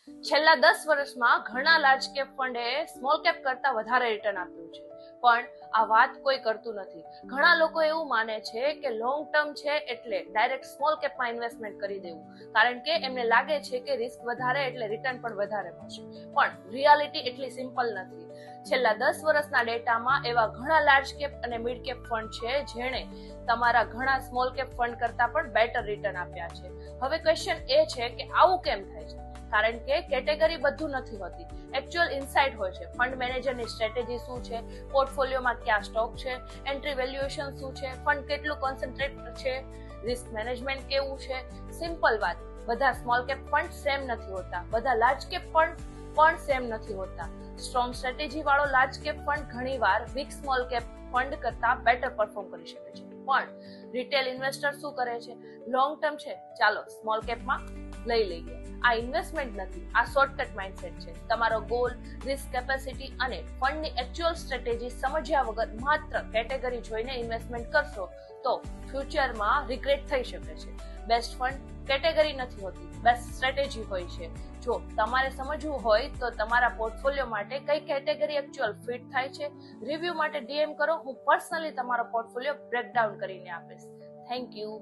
છેલ્લા 10 વર્ષમાં ઘણા લાર્જ કેપ ફંડે સ્મોલ કેપ કરતા વધારે રિટર્ન આપ્યું છે, પણ આ વાત કોઈ કરતું નથી. ઘણા લોકો એવું માને છે કે લોંગ ટર્મ છે એટલે ડાયરેક્ટ સ્મોલ કેપમાં ઇન્વેસ્ટમેન્ટ કરી દેવું, કારણ કે એમને લાગે છે કે રિસ્ક વધારે એટલે રિટર્ન પણ વધારે મળશે. પણ રિયાલિટી એટલી સિમ્પલ નથી. છેલ્લા 10 વર્ષના ડેટામાં એવા ઘણા લાર્જ કેપ અને મિડ કેપ ફંડ છે જેણે તમારા ઘણા સ્મોલ કેપ ફંડ કરતા પણ બેટર રિટર્ન આપ્યા છે. હવે ક્વેશ્ચન એ છે કે આવું કેમ થાય છે? કારણ કે કેટેગરી બધું નથી હોતી, એકચ્યુઅલ ઇનસાઇટ હોય છે. ફંડ મેનેજરની સ્ટ્રેટેજી શું છે, પોર્ટફોલિયોમાં કયા સ્ટોક છે, એન્ટ્રી વેલ્યુએશન શું છે, ફંડ કેટલું કોન્સન્ટ્રેટ છે, રિસ્ક મેનેજમેન્ટ કેવું છે. સિમ્પલ વાત, બધા સ્મોલ કેપ ફંડ સેમ નથી હોતા, બધા લાર્જ કેપ ફંડ પણ સેમ નથી હોતા. સ્ટ્રોંગ સ્ટ્રેટેજી વાળો લાર્જ કેપ ફંડ ઘણીવાર વીક સ્મોલ કેપ ફંડ કરતા બેટર પરફોર્મ કરી શકે છે. પણ રિટેલ ઇન્વેસ્ટર શું કરે છે? લોંગ ટર્મ છે, ચાલો સ્મોલ કેપમાં લઈ લઈએ. આ ઇન્વેસ્ટમેન્ટ નથી, આ શોર્ટકટ માઇન્ડસેટ છે. તમારો ગોલ, રિસ્ક કેપેસિટી અને ફંડની એકચ્યુઅલ સ્ટ્રેટેજી સમજ્યા વગર માત્ર કેટેગરી જોઈને ઇન્વેસ્ટમેન્ટ કરશો તો ફ્યુચરમાં રિગ્રેટ થઈ શકે છે. બેસ્ટ ફંડ કેટેગરી નથી હોતી, બેસ્ટ સ્ટ્રેટેજી હોય છે. જો તમારે સમજવું હોય તો તમારા પોર્ટફોલિયો માટે કઈ કેટેગરી એકચ્યુઅલ ફિટ થાય છે, રિવ્યુ માટે ડીએમ કરો. હું પર્સનલી તમારો પોર્ટફોલિયો બ્રેકડાઉન કરીને આપીશ. Thank you.